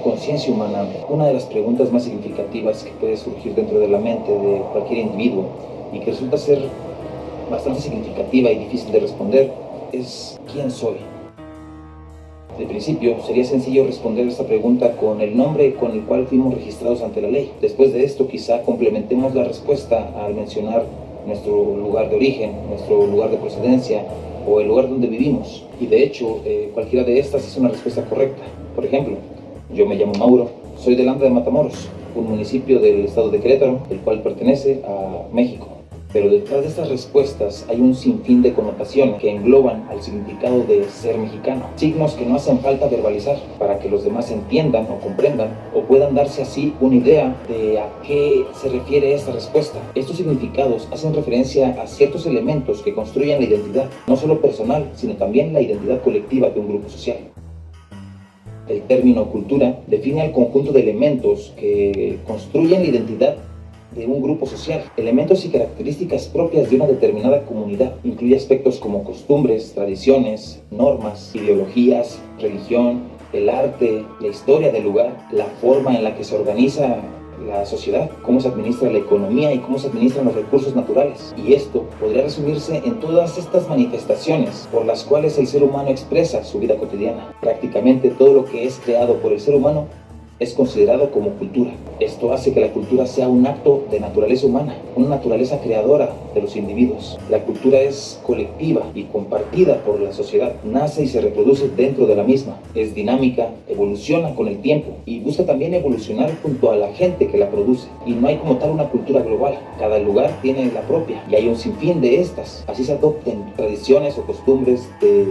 conciencia humana, una de las preguntas más significativas que puede surgir dentro de la mente de cualquier individuo y que resulta ser bastante significativa y difícil de responder es ¿quién soy? De principio, sería sencillo responder esta pregunta con el nombre con el cual fuimos registrados ante la ley. Después de esto, quizá complementemos la respuesta al mencionar nuestro lugar de origen, nuestro lugar de procedencia o el lugar donde vivimos. Y de hecho, cualquiera de estas es una respuesta correcta. Por ejemplo, yo me llamo Mauro, soy de Lambda de Matamoros, un municipio del estado de Querétaro, el cual pertenece a México. Pero detrás de estas respuestas hay un sinfín de connotaciones que engloban al significado de ser mexicano. Signos que no hacen falta verbalizar para que los demás entiendan o comprendan o puedan darse así una idea de a qué se refiere esta respuesta. Estos significados hacen referencia a ciertos elementos que construyen la identidad, no solo personal, sino también la identidad colectiva de un grupo social. El término cultura define al conjunto de elementos que construyen la identidad de un grupo social, elementos y características propias de una determinada comunidad. Incluye aspectos como costumbres, tradiciones, normas, ideologías, religión, el arte, la historia del lugar, la forma en la que se organiza la sociedad, cómo se administra la economía y cómo se administran los recursos naturales. Y esto podría resumirse en todas estas manifestaciones por las cuales el ser humano expresa su vida cotidiana. Prácticamente todo lo que es creado por el ser humano es considerado como cultura. Esto hace que la cultura sea un acto de naturaleza humana, una naturaleza creadora de los individuos. La cultura es colectiva y compartida por la sociedad. Nace y se reproduce dentro de la misma. Es dinámica, evoluciona con el tiempo y busca también evolucionar junto a la gente que la produce. Y no hay como tal una cultura global. Cada lugar tiene la propia y hay un sinfín de estas. Así se adopten tradiciones o costumbres de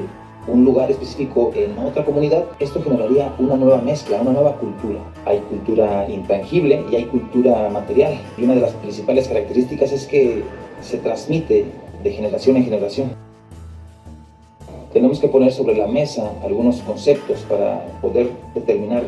un lugar específico en otra comunidad. Esto generaría una nueva mezcla, una nueva cultura. Hay cultura intangible y hay cultura material. Y una de las principales características es que se transmite de generación en generación. Tenemos que poner sobre la mesa algunos conceptos para poder determinar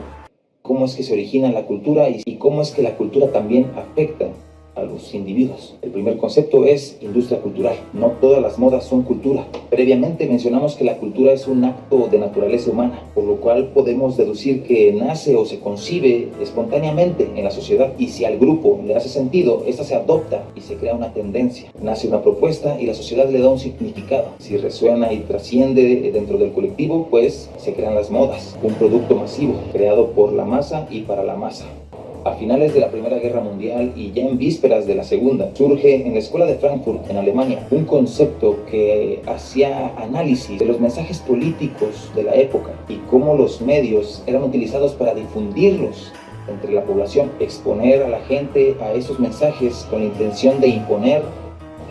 cómo es que se origina la cultura y cómo es que la cultura también afecta a los individuos. El primer concepto es industria cultural. No todas las modas son cultura. Previamente mencionamos que la cultura es un acto de naturaleza humana, por lo cual podemos deducir que nace o se concibe espontáneamente en la sociedad y si al grupo le hace sentido, esta se adopta y se crea una tendencia. Nace una propuesta y la sociedad le da un significado. Si resuena y trasciende dentro del colectivo, pues se crean las modas, un producto masivo creado por la masa y para la masa. A finales de la Primera Guerra Mundial y ya en vísperas de la Segunda, surge en la Escuela de Frankfurt, en Alemania, un concepto que hacía análisis de los mensajes políticos de la época y cómo los medios eran utilizados para difundirlos entre la población, exponer a la gente a esos mensajes con la intención de imponer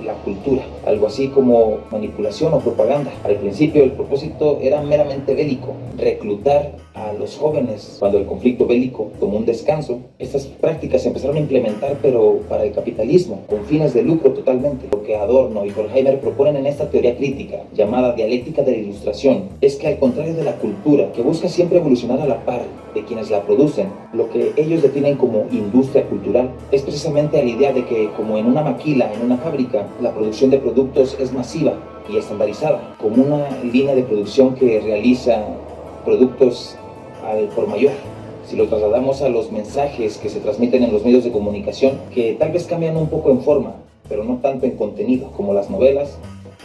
la cultura, algo así como manipulación o propaganda. Al principio el propósito era meramente bélico, reclutar a los jóvenes. Cuando el conflicto bélico tomó un descanso, estas prácticas se empezaron a implementar, pero para el capitalismo, con fines de lucro totalmente. Lo que Adorno y Horkheimer proponen en esta teoría crítica, llamada dialéctica de la ilustración, es que al contrario de la cultura, que busca siempre evolucionar a la par de quienes la producen, lo que ellos definen como industria cultural es precisamente la idea de que, como en una maquila, en una fábrica, la producción de productos es masiva y estandarizada, como una línea de producción que realiza productos al por mayor. Si lo trasladamos a los mensajes que se transmiten en los medios de comunicación, que tal vez cambian un poco en forma, pero no tanto en contenido, como las novelas,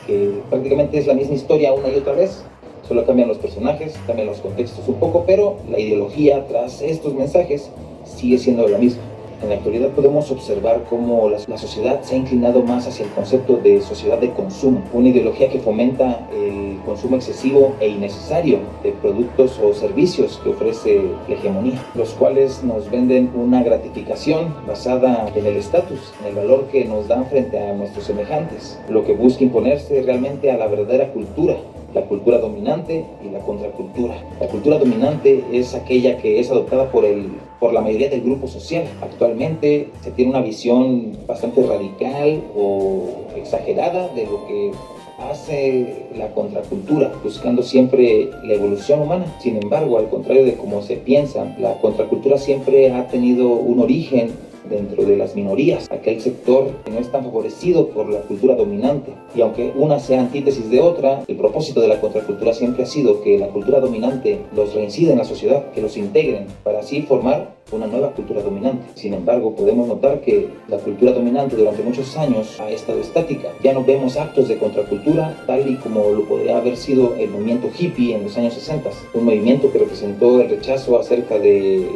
que prácticamente es la misma historia una y otra vez, solo cambian los personajes, cambian los contextos un poco, pero la ideología tras estos mensajes sigue siendo la misma. En la actualidad podemos observar cómo la sociedad se ha inclinado más hacia el concepto de sociedad de consumo, una ideología que fomenta el consumo excesivo e innecesario de productos o servicios que ofrece la hegemonía, los cuales nos venden una gratificación basada en el estatus, en el valor que nos dan frente a nuestros semejantes, lo que busca imponerse realmente a la verdadera cultura, la cultura dominante y la contracultura. La cultura dominante es aquella que es adoptada por la mayoría del grupo social. Actualmente se tiene una visión bastante radical o exagerada de lo que hace la contracultura, buscando siempre la evolución humana. Sin embargo, al contrario de cómo se piensa, la contracultura siempre ha tenido un origen dentro de las minorías, aquel sector que no es tan favorecido por la cultura dominante. Y aunque una sea antítesis de otra, el propósito de la contracultura siempre ha sido que la cultura dominante los reincida en la sociedad, que los integren, para así formar una nueva cultura dominante. Sin embargo, podemos notar que la cultura dominante durante muchos años ha estado estática. Ya no vemos actos de contracultura tal y como lo podría haber sido el movimiento hippie en los años 60, un movimiento que representó el rechazo acerca de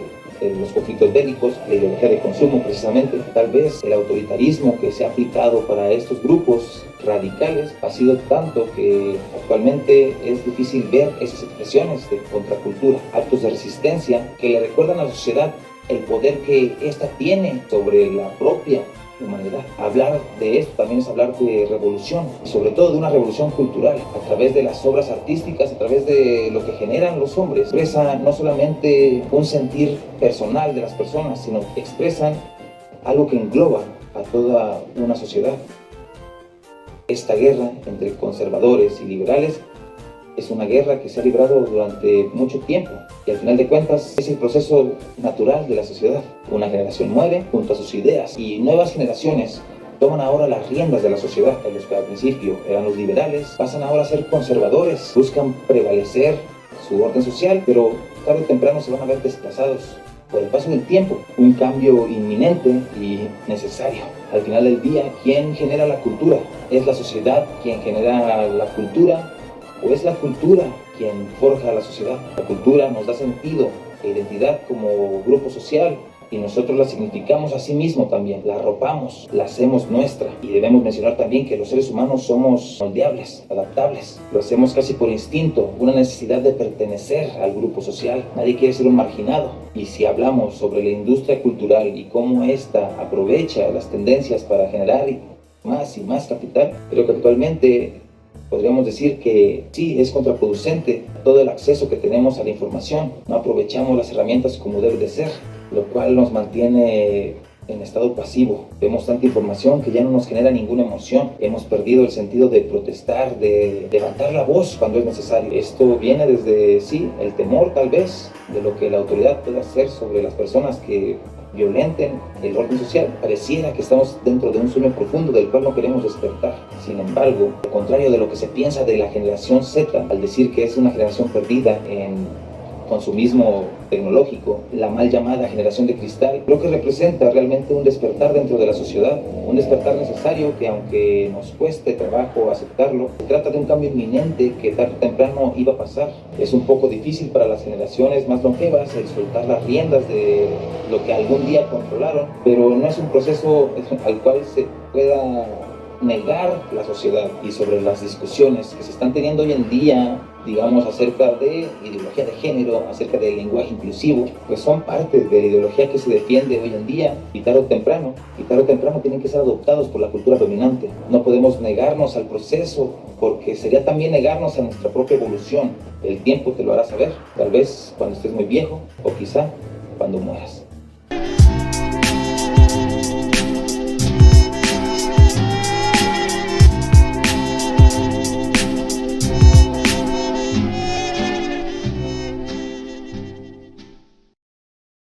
los conflictos bélicos, la ideología de consumo precisamente. Tal vez el autoritarismo que se ha aplicado para estos grupos radicales ha sido tanto que actualmente es difícil ver esas expresiones de contracultura, actos de resistencia que le recuerdan a la sociedad el poder que ésta tiene sobre la propia humanidad. Hablar de esto también es hablar de revolución, y sobre todo de una revolución cultural, a través de las obras artísticas, a través de lo que generan los hombres. Expresa no solamente un sentir personal de las personas, sino que expresan algo que engloba a toda una sociedad. Esta guerra entre conservadores y liberales es una guerra que se ha librado durante mucho tiempo y al final de cuentas es el proceso natural de la sociedad. Una generación muere junto a sus ideas y nuevas generaciones toman ahora las riendas de la sociedad. Los que al principio eran los liberales pasan ahora a ser conservadores, buscan prevalecer su orden social, pero tarde o temprano se van a ver desplazados por el paso del tiempo. Un cambio inminente y necesario. Al final del día, ¿quién genera la cultura? ¿Es la sociedad quien genera la cultura? ¿O es la cultura quien forja la sociedad? La cultura nos da sentido e identidad como grupo social y nosotros la significamos a sí mismo también, la arropamos, la hacemos nuestra. Y debemos mencionar también que los seres humanos somos moldeables, adaptables. Lo hacemos casi por instinto, una necesidad de pertenecer al grupo social. Nadie quiere ser un marginado. Y si hablamos sobre la industria cultural y cómo ésta aprovecha las tendencias para generar más y más capital, creo que actualmente podríamos decir que sí, es contraproducente todo el acceso que tenemos a la información. No aprovechamos las herramientas como debe de ser, lo cual nos mantiene en estado pasivo. Vemos tanta información que ya no nos genera ninguna emoción. Hemos perdido el sentido de protestar, de levantar la voz cuando es necesario. Esto viene desde, sí, el temor tal vez de lo que la autoridad puede hacer sobre las personas que violenten el orden social. Pareciera que estamos dentro de un sueño profundo del cual no queremos despertar. Sin embargo, al contrario de lo que se piensa de la generación Z, al decir que es una generación perdida en consumismo tecnológico, la mal llamada generación de cristal, creo que representa realmente un despertar dentro de la sociedad, un despertar necesario que, aunque nos cueste trabajo aceptarlo, se trata de un cambio inminente que tarde o temprano iba a pasar. Es un poco difícil para las generaciones más longevas el soltar las riendas de lo que algún día controlaron, pero no es un proceso al cual se pueda negar la sociedad. Y sobre las discusiones que se están teniendo hoy en día, digamos, acerca de ideología de género, acerca del lenguaje inclusivo, pues son parte de la ideología que se defiende hoy en día y tarde o temprano tienen que ser adoptados por la cultura dominante. No podemos negarnos al proceso porque sería también negarnos a nuestra propia evolución. El tiempo te lo hará saber, tal vez cuando estés muy viejo o quizá cuando mueras.